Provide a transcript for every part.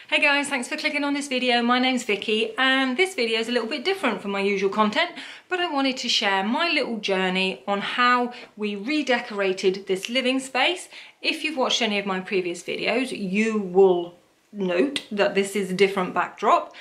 Hey guys, thanks for clicking on this video. My name's Vicky and this video is a little bit different from my usual content, but I wanted to share my little journey on how we redecorated this living space. If you've watched any of my previous videos, you will note that this is a different backdrop.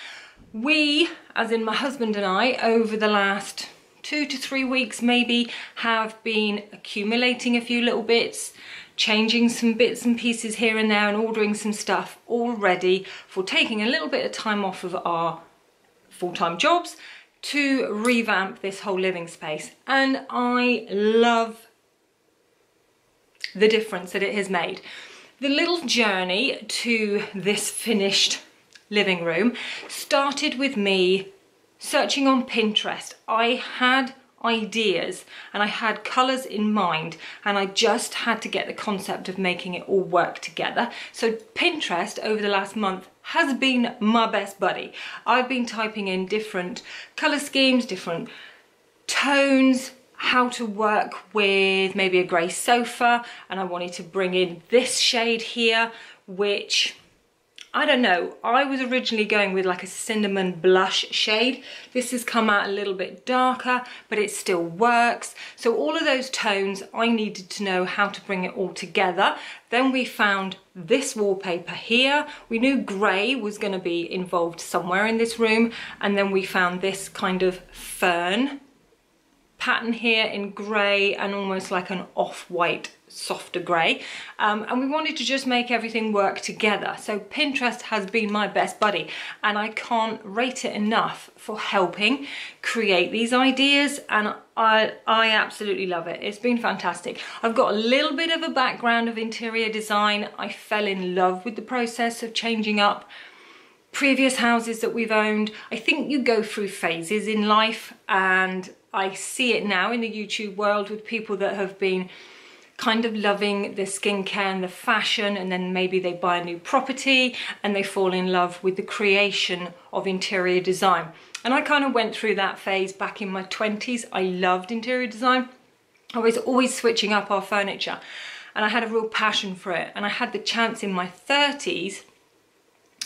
We, as in my husband and I, over the last 2 to 3 weeks maybe, have been accumulating a few little bits, changing some bits and pieces here and there and ordering some stuff all ready for taking a little bit of time off of our full-time jobs to revamp this whole living space. And I love the difference that it has made. The little journey to this finished living room started with me searching on Pinterest. I had ideas and I had colours in mind and I just had to get the concept of making it all work together. So Pinterest over the last month has been my best buddy. I've been typing in different colour schemes, different tones, how to work with maybe a grey sofa, and I wanted to bring in this shade here, which I don't know, I was originally going with like a cinnamon blush shade. This has come out a little bit darker, but it still works. So all of those tones, I needed to know how to bring it all together. Then we found this wallpaper here. We knew grey was going to be involved somewhere in this room. And then we found this kind of fern pattern here in grey and almost like an off-white softer grey, and we wanted to just make everything work together. So Pinterest has been my best buddy and I can't rate it enough for helping create these ideas, and I absolutely love it. It's been fantastic. I've got a little bit of a background of interior design. I fell in love with the process of changing up previous houses that we've owned. I think you go through phases in life, and I see it now in the YouTube world with people that have been kind of loving the skincare and the fashion, and then maybe they buy a new property and they fall in love with the creation of interior design. And I kind of went through that phase back in my 20s. I loved interior design. I was always switching up our furniture and I had a real passion for it. And I had the chance in my 30s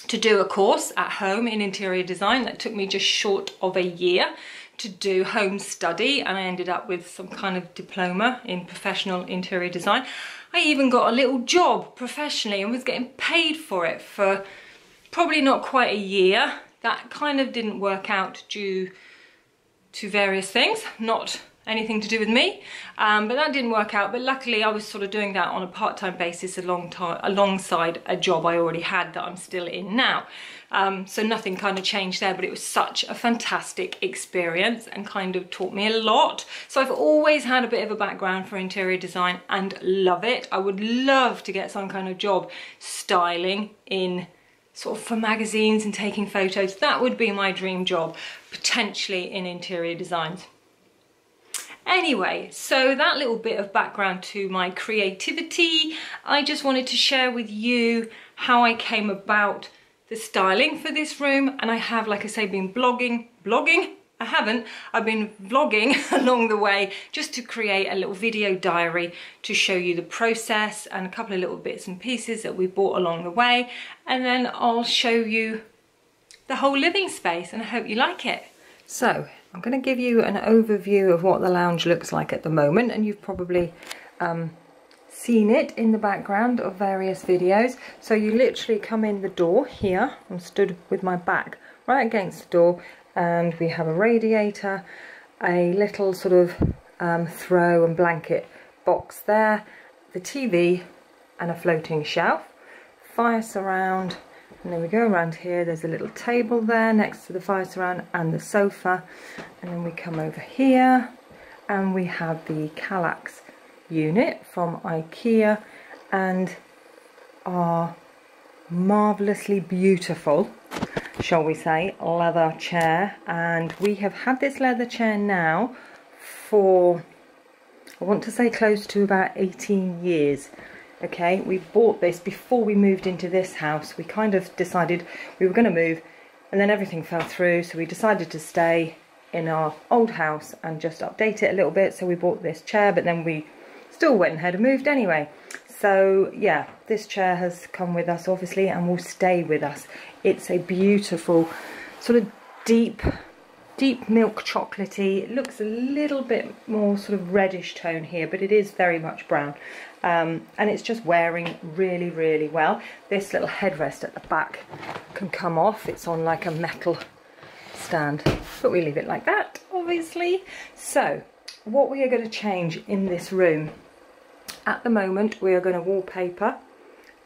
to do a course at home in interior design that took me just short of a year to do home study, and I ended up with some kind of diploma in professional interior design. I even got a little job professionally and was getting paid for it for probably not quite a year. That kind of didn't work out due to various things, not anything to do with me, but that didn't work out. But luckily I was sort of doing that on a part-time basis alongside a job I already had that I'm still in now. So nothing kind of changed there, but it was such a fantastic experience and kind of taught me a lot. So I've always had a bit of a background for interior design and love it. I would love to get some kind of job styling in sort of for magazines and taking photos. That would be my dream job, potentially in interior designs. Anyway, so that little bit of background to my creativity, I just wanted to share with you how I came about the styling for this room. And I have, like I say, been blogging? I haven't. I've been vlogging along the way just to create a little video diary to show you the process and a couple of little bits and pieces that we bought along the way. And then I'll show you the whole living space and I hope you like it. So I'm going to give you an overview of what the lounge looks like at the moment, and you've probably seen it in the background of various videos. So you literally come in the door here. I'm stood with my back right against the door, and we have a radiator, a little sort of throw and blanket box there, the TV and a floating shelf, fire surround. And then we go around here, there's a little table there next to the fire surround and the sofa. And then we come over here and we have the Kallax unit from Ikea and our marvellously beautiful, shall we say, leather chair. And we have had this leather chair now for, I want to say, close to about 18 years. Okay, we bought this before we moved into this house. We kind of decided we were going to move and then everything fell through, so we decided to stay in our old house and just update it a little bit. So we bought this chair, but then we still went ahead and moved anyway. So yeah, this chair has come with us obviously and will stay with us. It's a beautiful sort of deep milk chocolatey. It looks a little bit more sort of reddish tone here, but it is very much brown. And it's just wearing really, really well. This little headrest at the back can come off. It's on like a metal stand, but we leave it like that, obviously. So what we are going to change in this room, at the moment we are going to wallpaper,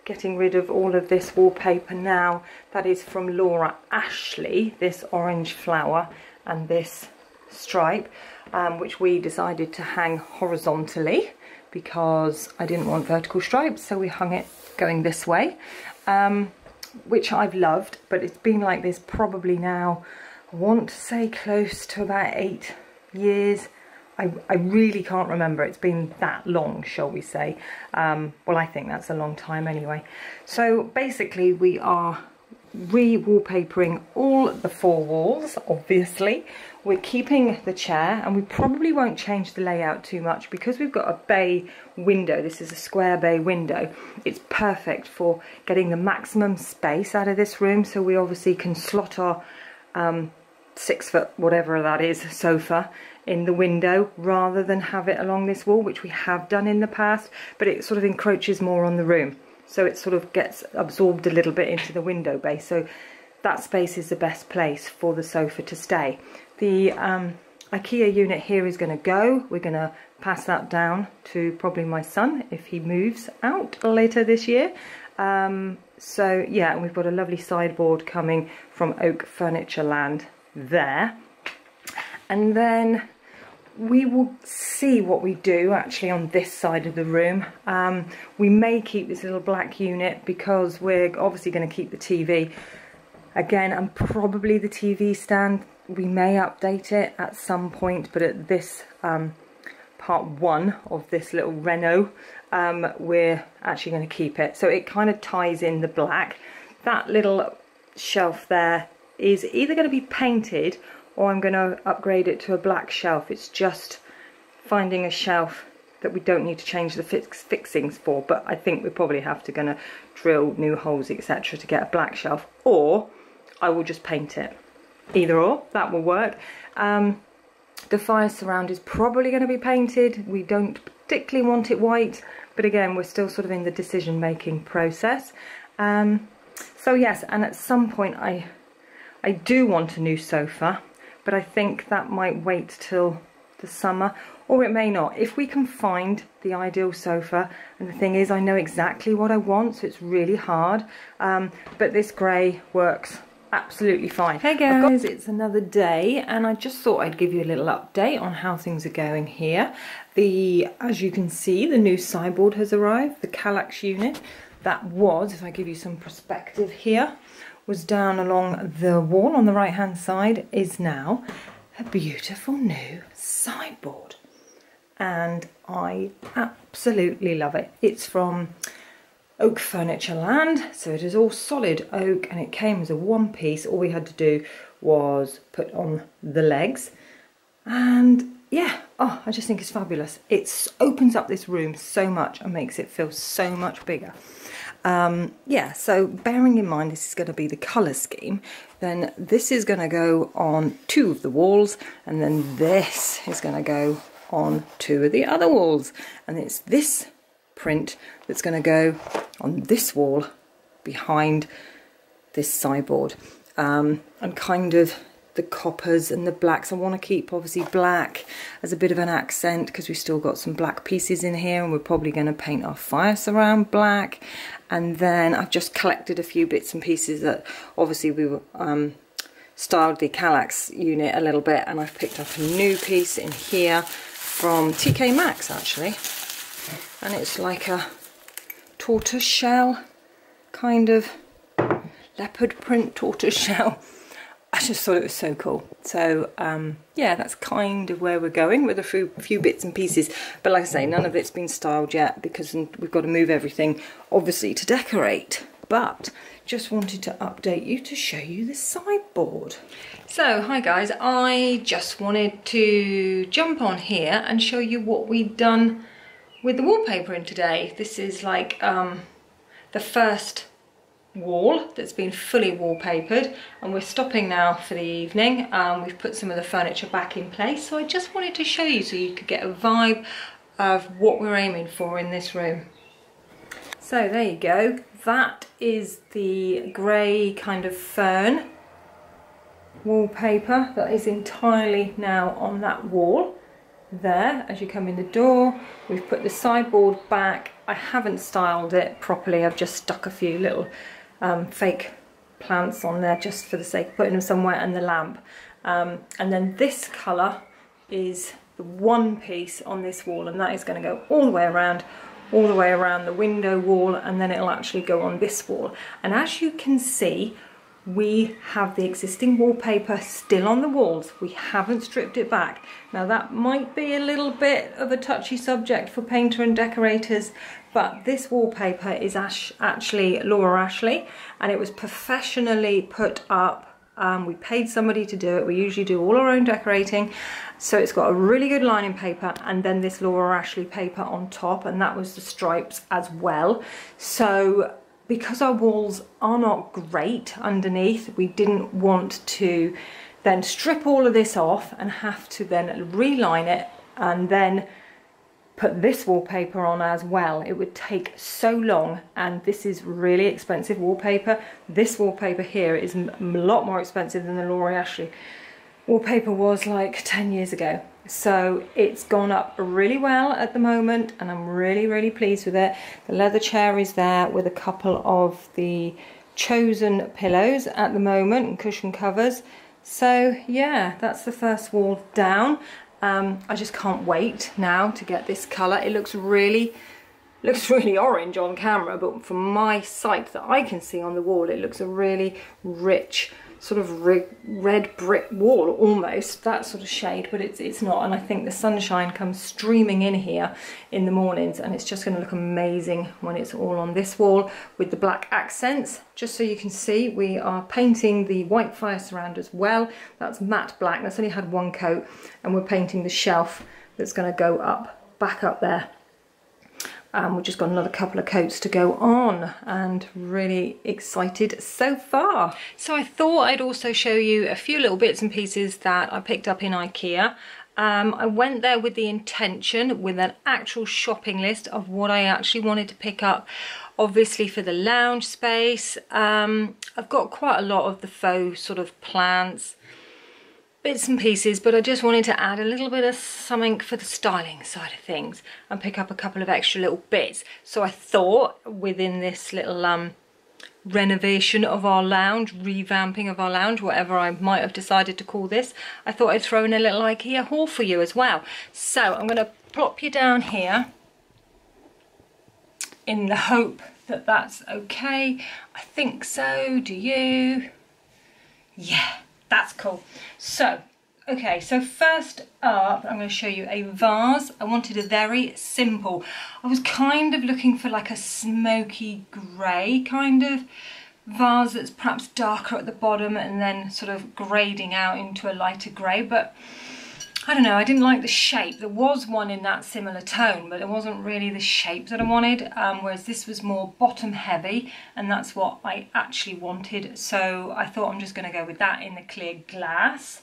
getting rid of all of this wallpaper now. That is from Laura Ashley, this orange flower and this stripe, which we decided to hang horizontally because I didn't want vertical stripes, so we hung it going this way, which I've loved, but it's been like this probably now, I want to say close to about 8 years. I really can't remember, it's been that long, shall we say. Well, I think that's a long time anyway. So basically we are re-wallpapering all the 4 walls, obviously. We're keeping the chair, and we probably won't change the layout too much because we've got a bay window. This is a square bay window. It's perfect for getting the maximum space out of this room, so we obviously can slot our 6 foot, whatever that is, sofa in the window rather than have it along this wall, which we have done in the past, but it sort of encroaches more on the room. So it sort of gets absorbed a little bit into the window base. So that space is the best place for the sofa to stay. The Ikea unit here is going to go. We're going to pass that down to probably my son if he moves out later this year. So yeah, and we've got a lovely sideboard coming from Oak Furniture Land there. And then we will see what we do actually on this side of the room. We may keep this little black unit because we're obviously going to keep the TV again, and probably the TV stand. We may update it at some point, but at this part 1 of this little reno, we're actually going to keep it. So it kind of ties in the black. That little shelf there is either going to be painted or I'm going to upgrade it to a black shelf. It's just finding a shelf that we don't need to change the fixings for, but I think we probably have to gonna drill new holes, etc., to get a black shelf, or I will just paint it. Either or, that will work. The fire surround is probably going to be painted. We don't particularly want it white, but again, we're still sort of in the decision making process. So yes, and at some point I do want a new sofa, but I think that might wait till the summer, or it may not. If we can find the ideal sofa, and the thing is I know exactly what I want, so it's really hard, but this grey works absolutely fine. Hey guys, it's another day, and I just thought I'd give you a little update on how things are going here. As you can see, the new sideboard has arrived, the Kallax unit. That was, if I give you some perspective here, was down along the wall on the right hand side, is now a beautiful new sideboard, and I absolutely love it. It's from Oak Furniture Land, so it is all solid oak, and it came as a one piece. All we had to do was put on the legs, and yeah, oh, I just think it's fabulous. It opens up this room so much and makes it feel so much bigger. Yeah, so bearing in mind this is going to be the colour scheme, then this is going to go on 2 of the walls, and then this is going to go on 2 of the other walls, and it's this print that's going to go on this wall behind this sideboard. And kind of the coppers and the blacks, I want to keep obviously black as a bit of an accent because we've still got some black pieces in here, and we're probably going to paint our fire surround black. And then I've just collected a few bits and pieces that obviously we were styled the Kallax unit a little bit, and I've picked up a new piece in here from TK Maxx actually, and it's like a tortoise shell kind of leopard print tortoise shell. I just thought it was so cool. So yeah, that's kind of where we're going with a few bits and pieces. But like I say, none of it's been styled yet because we've got to move everything obviously to decorate. But just wanted to update you to show you the sideboard. So hi guys, I just wanted to jump on here and show you what we've done with the wallpaper in today. This is like the first wall that's been fully wallpapered, and we're stopping now for the evening. We've put some of the furniture back in place, so I just wanted to show you so you could get a vibe of what we're aiming for in this room. So there you go, that is the grey kind of fern wallpaper that is entirely now on that wall there. As you come in the door, we've put the sideboard back. I haven't styled it properly, I've just stuck a few little fake plants on there just for the sake of putting them somewhere, and the lamp. And then this colour is the one piece on this wall, and that is going to go all the way around the window wall, and then it'll actually go on this wall. And as you can see, we have the existing wallpaper still on the walls. We haven't stripped it back. Now that might be a little bit of a touchy subject for painter and decorators, but this wallpaper is actually Laura Ashley, and it was professionally put up. We paid somebody to do it. We usually do all our own decorating. So it's got a really good lining paper, and then this Laura Ashley paper on top, and that was the stripes as well. So because our walls are not great underneath, we didn't want to then strip all of this off and have to then reline it and then put this wallpaper on as well. It would take so long, and this is really expensive wallpaper. This wallpaper here is a lot more expensive than the Laura Ashley wallpaper was like 10 years ago. So it's gone up really well at the moment, and I'm really pleased with it. The leather chair is there with a couple of the chosen pillows at the moment and cushion covers. So yeah, that's the first wall down. I just can't wait now to get this colour. It looks really orange on camera, but from my sight that I can see on the wall, it looks a really rich sort of red brick wall, almost that sort of shade, but it's not. And I think the sunshine comes streaming in here in the mornings, and it's just going to look amazing when it's all on this wall with the black accents. Just so you can see, we are painting the white fire surround as well. That's matte black. That's only had one coat, and we're painting the shelf that's going to go up, back up there. We've just got another couple of coats to go on, and really excited so far. So I thought I'd also show you a few little bits and pieces that I picked up in Ikea. I went there with the intention, with an actual shopping list of what I actually wanted to pick up, obviously for the lounge space. I've got quite a lot of the faux sort of plants, bits and pieces, but I just wanted to add a little bit of something for the styling side of things and pick up a couple of extra little bits. So I thought within this little renovation of our lounge, revamping of our lounge, whatever I might have decided to call this, I thought I'd throw in a little Ikea haul for you as well. So I'm going to plop you down here in the hope that that's okay. I think so. Do you? Yeah. That's cool. So, okay, so first up, I'm going to show you a vase. I wanted a very simple. I was kind of looking for like a smoky grey kind of vase that's perhaps darker at the bottom and then sort of grading out into a lighter grey, but I don't know, I didn't like the shape. There was one in that similar tone, but it wasn't really the shape that I wanted, whereas this was more bottom heavy, and that's what I actually wanted. So I thought I'm just going to go with that in the clear glass.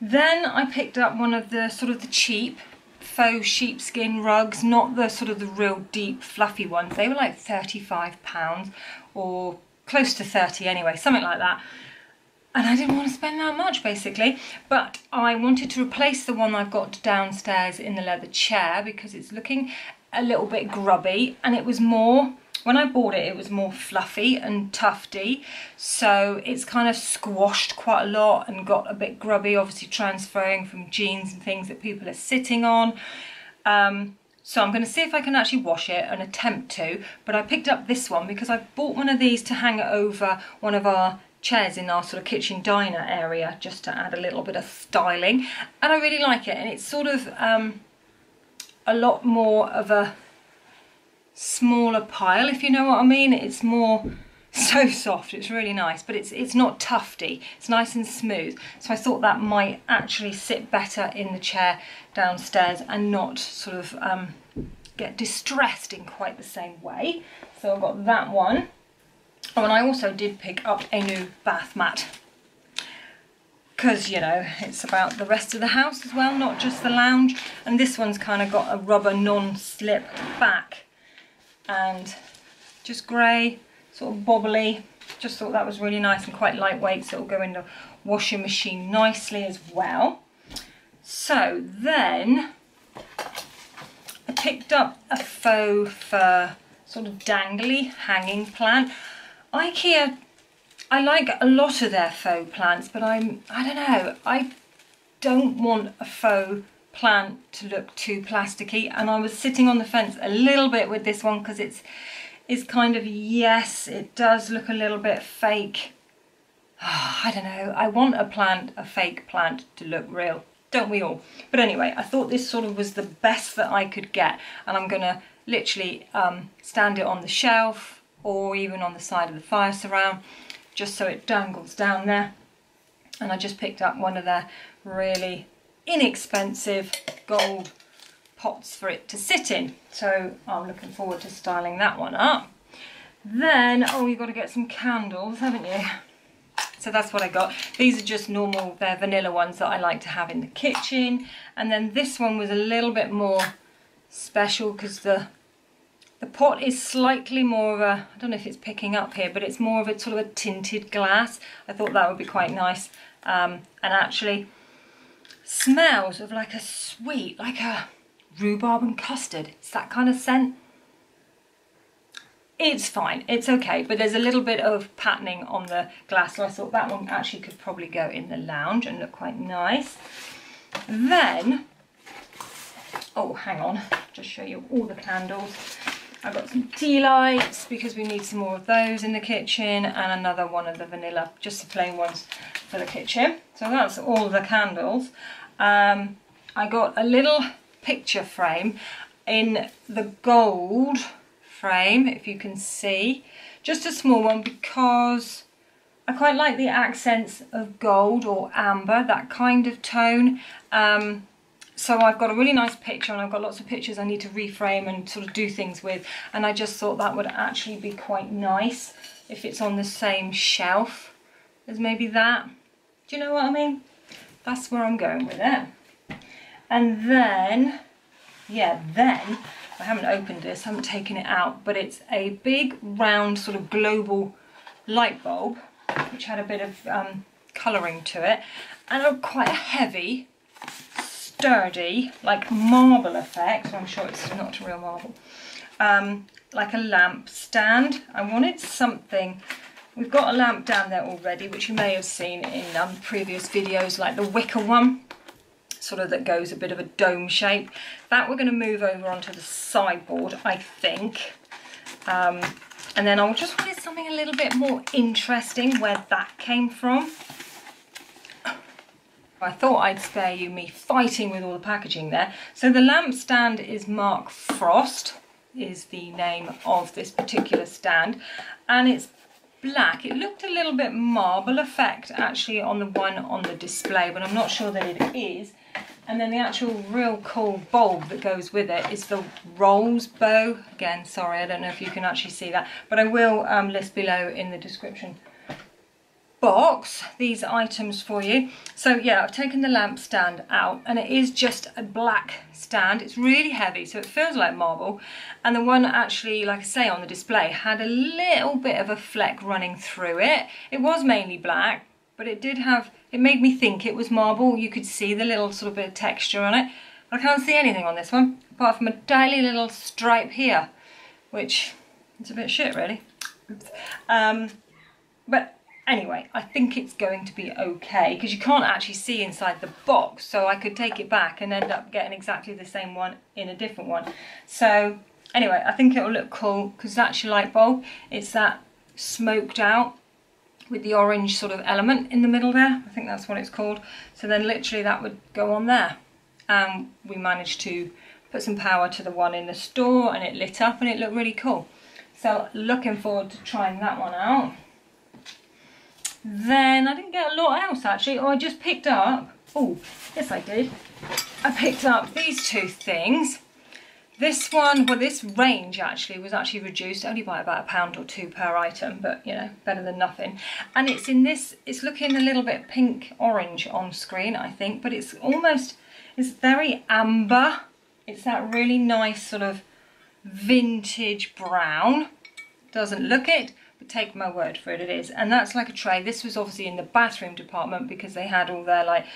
Then I picked up one of the sort of the cheap faux sheepskin rugs, not the sort of the real deep fluffy ones. They were like £35 or close to 30 anyway, something like that. And I didn't want to spend that much basically, but I wanted to replace the one I've got downstairs in the leather chair because it's looking a little bit grubby, and it was more, when I bought it, it was more fluffy and tufty, so it's kind of squashed quite a lot and got a bit grubby, obviously transferring from jeans and things that people are sitting on. So I'm going to see if I can actually wash it and attempt to, but I picked up this one because I bought one of these to hang it over one of our chairs in our sort of kitchen diner area, just to add a little bit of styling, and I really like it. And it's sort of a lot more of a smaller pile, if you know what I mean. It's more So soft, it's really nice, but it's not tufty, it's nice and smooth. So I thought that might actually sit better in the chair downstairs and not sort of get distressed in quite the same way. So I've got that one. Oh, and I also did pick up a new bath mat, because, you know, it's about the rest of the house as well, not just the lounge. And this one's kind of got a rubber non-slip back and just grey, sort of bobbly. Just thought that was really nice and quite lightweight, so it'll go in the washing machine nicely as well. So then I picked up a faux fur sort of dangly hanging plant. Ikea, I like a lot of their faux plants, but I don't know, I don't want a faux plant to look too plasticky, and I was sitting on the fence a little bit with this one because it's kind of, yes, it does look a little bit fake. Oh, I don't know, I want a fake plant to look real, don't we all? But anyway, I thought this sort of was the best that I could get, and I'm gonna literally stand it on the shelf or even on the side of the fire surround, just so it dangles down there. And I just picked up one of their really inexpensive gold pots for it to sit in. So I'm looking forward to styling that one up. Then, oh, you've got to get some candles, haven't you? So that's what I got. These are just normal, they're vanilla ones that I like to have in the kitchen. And then this one was a little bit more special because the pot is slightly more of a, I don't know if it's picking up here, but it's more of a sort of a tinted glass. I thought that would be quite nice. And actually smells of like a sweet, like a rhubarb and custard. It's that kind of scent. It's fine, it's okay, but there's a little bit of patterning on the glass, so I thought that one actually could probably go in the lounge and look quite nice. Then, oh, hang on, just show you all the candles. I've got some tea lights because we need some more of those in the kitchen, and another one of the vanilla, just the plain ones for the kitchen. So that's all the candles. I got a little picture frame in the gold frame, if you can see, just a small one because I quite like the accents of gold or amber, that kind of tone. So I've got a really nice picture, and I've got lots of pictures I need to reframe and sort of do things with, and I just thought that would actually be quite nice if it's on the same shelf as maybe that. Do you know what I mean? That's where I'm going with it. And then, yeah, then I haven't opened this, I haven't taken it out, but it's a big round sort of global light bulb which had a bit of colouring to it, and quite a heavy, sturdy, like marble effect. I'm sure it's not real marble, like a lamp stand. I wanted something, we've got a lamp down there already which you may have seen in previous videos, like the Wicker one, sort of that goes a bit of a dome shape. That we're going to move over onto the sideboard, I think. And then I just wanted something a little bit more interesting where that came from. I thought I'd spare you me fighting with all the packaging there. So the lamp stand is Markfrost, is the name of this particular stand, and it's black. It looked a little bit marble effect actually on the one on the display, but I'm not sure that it is. And then the actual real cool bulb that goes with it is the Rollsbo. Again, sorry, I don't know if you can actually see that, but I will list below in the description box these items for you. So yeah, I've taken the lamp stand out, and it is just a black stand. It's really heavy, so it feels like marble. And the one actually, like I say, on the display had a little bit of a fleck running through it. It was mainly black, but it did have, it made me think it was marble. You could see the little sort of bit of texture on it. I can't see anything on this one apart from a tiny little stripe here, which is a bit shit really. But anyway, I think it's going to be okay because you can't actually see inside the box, so I could take it back and end up getting exactly the same one in a different one. So anyway, I think it'll look cool because that's your light bulb. It's that smoked out with the orange sort of element in the middle there. I think that's what it's called. So then literally that would go on there. We managed to put some power to the one in the store and it lit up and it looked really cool. So looking forward to trying that one out. Then I didn't get a lot else actually. Oh, I just picked up, oh yes I did, I picked up these two things. This one, well this range actually was actually reduced only by about £1 or £2 per item, but you know, better than nothing. And it's in this, it's looking a little bit pink orange on screen I think, but it's almost, it's very amber. It's that really nice sort of vintage brown. Doesn't look it, but take my word for it, it is. And that's like a tray. This was obviously in the bathroom department because they had all their like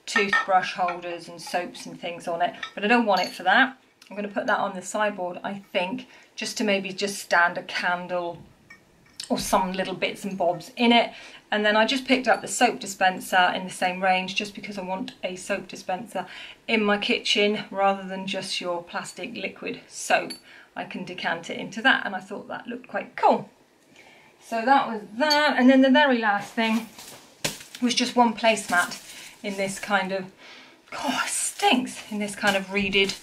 toothbrush holders and soaps and things on it, but I don't want it for that. I'm going to put that on the sideboard, I think, just to maybe just stand a candle or some little bits and bobs in it. And then I just picked up the soap dispenser in the same range just because I want a soap dispenser in my kitchen rather than just your plastic liquid soap. I can decant it into that, and I thought that looked quite cool. So that was that. And then the very last thing was just one placemat in this kind of, oh it stinks, in this kind of reeded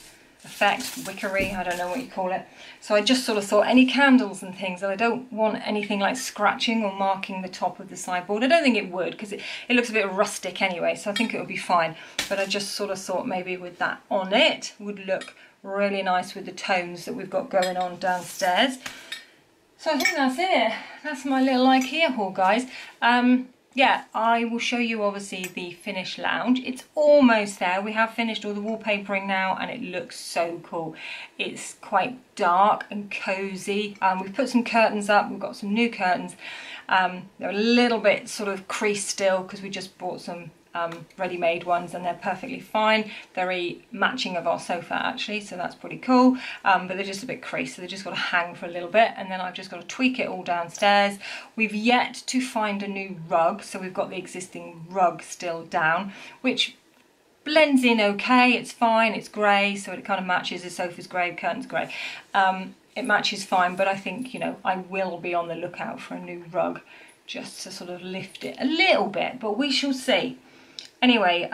effect, wickery, I don't know what you call it. So I just sort of thought any candles and things, and I don't want anything like scratching or marking the top of the sideboard. I don't think it would because it looks a bit rustic anyway, so I think it would be fine. But I just sort of thought maybe with that on it would look really nice with the tones that we've got going on downstairs. So I think that's it. That's my little Ikea haul, guys. Yeah, I will show you obviously the finished lounge. It's almost there. We have finished all the wallpapering now and it looks so cool. It's quite dark and cozy. We've put some curtains up. We've got some new curtains. They're a little bit sort of creased still because we just bought some ready-made ones and they're perfectly fine. Very matching of our sofa actually, so that's pretty cool, but they're just a bit creased, so they just got to hang for a little bit, and then I've just got to tweak it all downstairs. We've yet to find a new rug, so we've got the existing rug still down, which blends in okay. It's fine, it's grey, so it kind of matches. The sofa's grey, curtain's grey, it matches fine, but I think, you know, I will be on the lookout for a new rug just to sort of lift it a little bit, but we shall see. Anyway,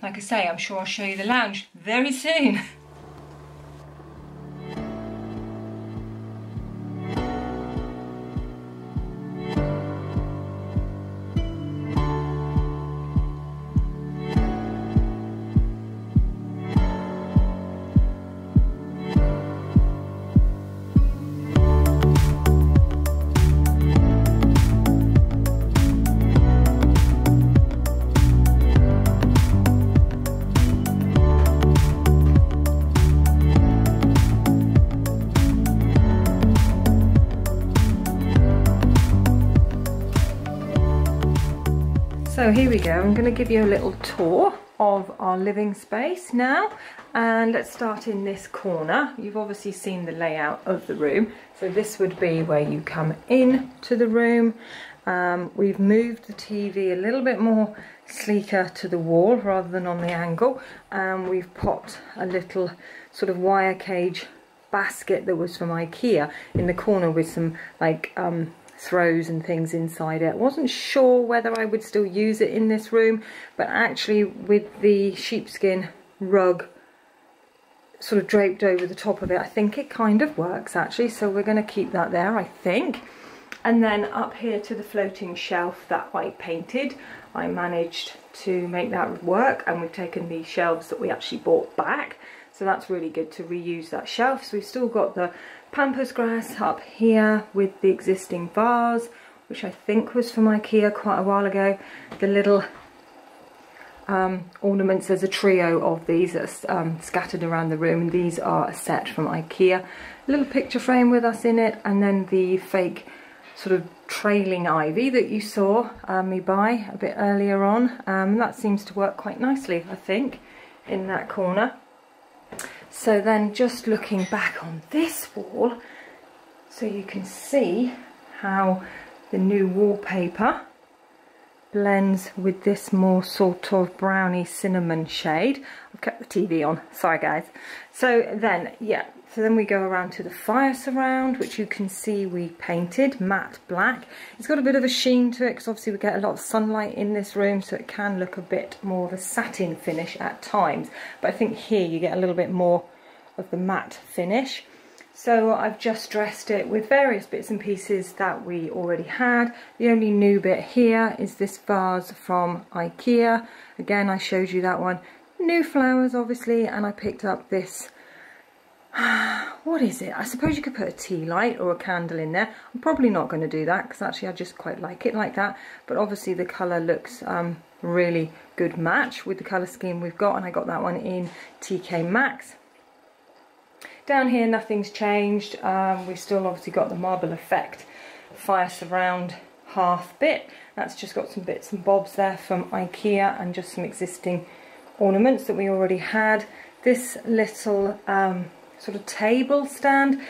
like I say, I'm sure I'll show you the lounge very soon. So here we go, I'm going to give you a little tour of our living space now, and let's start in this corner. You've obviously seen the layout of the room, so this would be where you come in to the room. We've moved the TV a little bit more sleeker to the wall rather than on the angle, and we've popped a little sort of wire cage basket that was from Ikea in the corner with some like throws and things inside it. I wasn't sure whether I would still use it in this room, but actually with the sheepskin rug sort of draped over the top of it, I think it kind of works actually, so we're going to keep that there, I think. And then up here to the floating shelf that I painted, I managed to make that work, and we've taken the shelves that we actually bought back, so that's really good to reuse that shelf. So we've still got the pampas grass up here with the existing vase, which I think was from Ikea quite a while ago. The little ornaments, there's a trio of these that's scattered around the room, and these are a set from Ikea. A little picture frame with us in it, and then the fake sort of trailing ivy that you saw me buy a bit earlier on. That seems to work quite nicely, I think, in that corner. So then just looking back on this wall, so you can see how the new wallpaper blends with this more sort of browny cinnamon shade. I've kept the TV on, sorry guys. So then, yeah, so then we go around to the fire surround, which you can see we painted matte black. It's got a bit of a sheen to it because obviously we get a lot of sunlight in this room, so it can look a bit more of a satin finish at times. But I think here you get a little bit more of the matte finish. So I've just dressed it with various bits and pieces that we already had. The only new bit here is this vase from Ikea. Again, I showed you that one. New flowers, obviously, and I picked up this, what is it? I suppose you could put a tea light or a candle in there. I'm probably not going to do that because actually I just quite like it like that. But obviously the colour looks really good match with the colour scheme we've got, and I got that one in TK Maxx. Down here nothing's changed. We've still obviously got the marble effect fire surround hearth bit. That's just got some bits and bobs there from Ikea and just some existing ornaments that we already had. This little sort of table stand,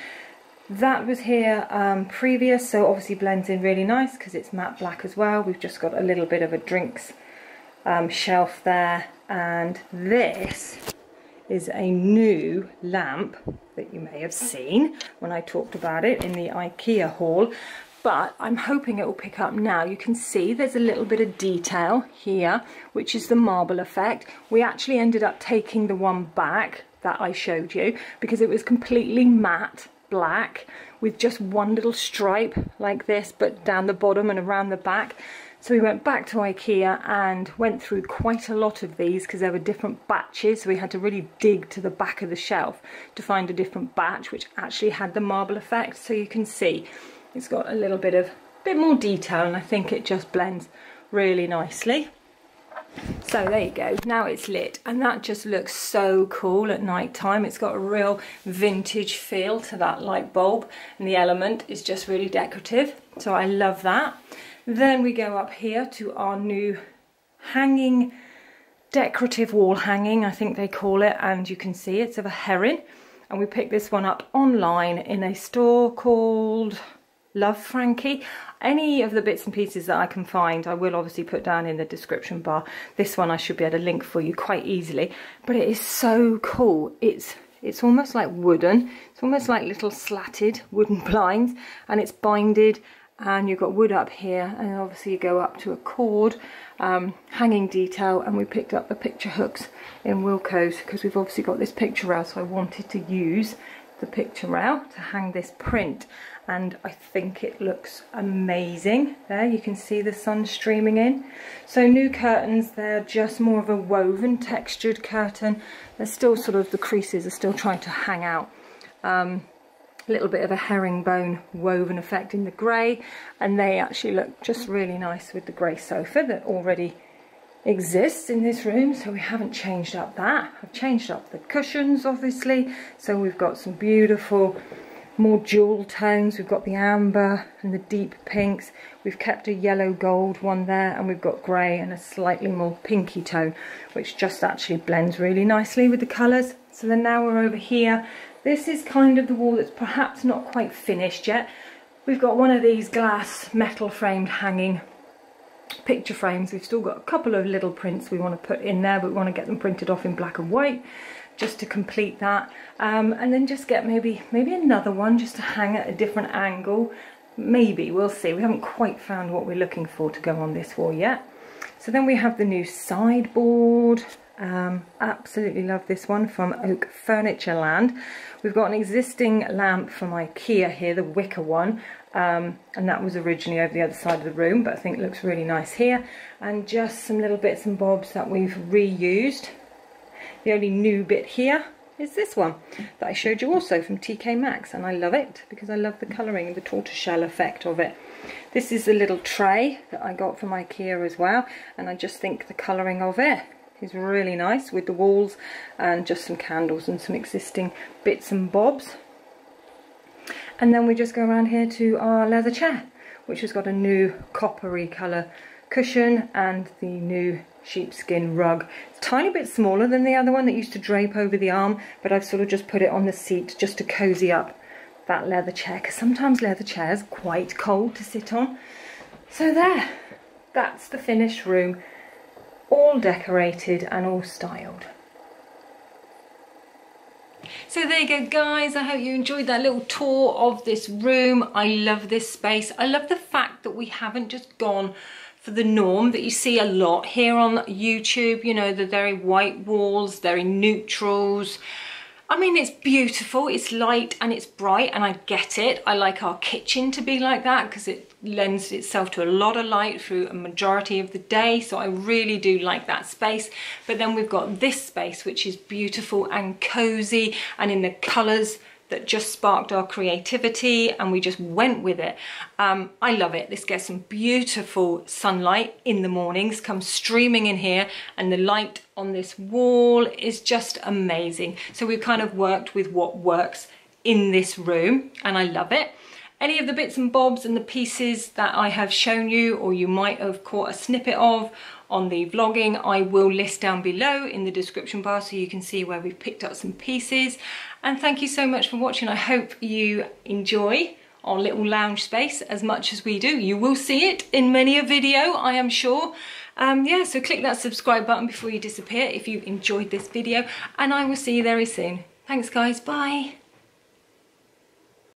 that was here previous, so obviously blends in really nice because it's matte black as well. We've just got a little bit of a drinks shelf there, and this is a new lamp that you may have seen when I talked about it in the Ikea haul, but I'm hoping it will pick up now. You can see there's a little bit of detail here, which is the marble effect. We actually ended up taking the one back that I showed you because it was completely matte black with just one little stripe like this, but down the bottom and around the back. So we went back to Ikea and went through quite a lot of these because there were different batches, so we had to really dig to the back of the shelf to find a different batch which actually had the marble effect. So you can see it's got a little bit more detail, and I think it just blends really nicely. So there you go, now it's lit, and that just looks so cool at night time. It's got a real vintage feel to that light bulb, and the element is just really decorative, so I love that. Then we go up here to our new hanging, decorative wall hanging, I think they call it, and you can see it's of a heron, and we picked this one up online in a store called Love Frankie. Any of the bits and pieces that I can find I will obviously put down in the description bar. This one I should be able to link for you quite easily, but it is so cool. It's almost like wooden, it's almost like little slatted wooden blinds, and it's binded, and you've got wood up here, and obviously you go up to a cord, hanging detail, and we picked up the picture hooks in Wilko's because we've obviously got this picture rail, so I wanted to use the picture rail to hang this print, and I think it looks amazing. There you can see the sun streaming in. So new curtains, they're just more of a woven textured curtain. They're still sort of, the creases are still trying to hang out. A little bit of a herringbone woven effect in the grey, and they actually look just really nice with the grey sofa that already exists in this room, so we haven't changed up that. I've changed up the cushions obviously, so we've got some beautiful more jewel tones. We've got the amber and the deep pinks, we've kept a yellow gold one there, and we've got grey and a slightly more pinky tone, which just actually blends really nicely with the colours. So then now we're over here. This is kind of the wall that's perhaps not quite finished yet. We've got one of these glass metal framed hanging picture frames. We've still got a couple of little prints we want to put in there, but we want to get them printed off in black and white just to complete that, and then just get maybe another one just to hang at a different angle. Maybe, we'll see. We haven't quite found what we're looking for to go on this wall yet. So then we have the new sideboard. Absolutely love this one from Oak Furniture Land. We've got an existing lamp from Ikea here, the Wicker one, and that was originally over the other side of the room, but I think it looks really nice here. And just some little bits and bobs that we've reused. The only new bit here is this one that I showed you also from TK Maxx, and I love it because I love the colouring and the tortoiseshell effect of it. This is a little tray that I got from Ikea as well, and I just think the colouring of it is really nice with the walls and just some candles and some existing bits and bobs. And then we just go around here to our leather chair, which has got a new coppery colour cushion and the new sheepskin rug. It's a tiny bit smaller than the other one that used to drape over the arm, but I've sort of just put it on the seat just to cozy up that leather chair, because sometimes leather chairs are quite cold to sit on. So there, that's the finished room, all decorated and all styled. So there you go guys, I hope you enjoyed that little tour of this room. I love this space. I love the fact that we haven't just gone for the norm that you see a lot here on YouTube, you know, the very white walls, very neutrals, I mean, it's beautiful, it's light and it's bright, and I get it. I like our kitchen to be like that because it lends itself to a lot of light through a majority of the day, so I really do like that space. But then we've got this space which is beautiful and cozy and in the colours that just sparked our creativity, and we just went with it. I love it. This gets some beautiful sunlight in the mornings, comes streaming in here, and the light on this wall is just amazing. So we've kind of worked with what works in this room, and I love it. Any of the bits and bobs and the pieces that I have shown you, or you might have caught a snippet of on the vlogging, I will list down below in the description bar so you can see where we've picked up some pieces. And thank you so much for watching. I hope you enjoy our little lounge space as much as we do. You will see it in many a video, I am sure. Yeah, so click that subscribe button before you disappear if you've enjoyed this video, and I will see you very soon. Thanks guys, bye.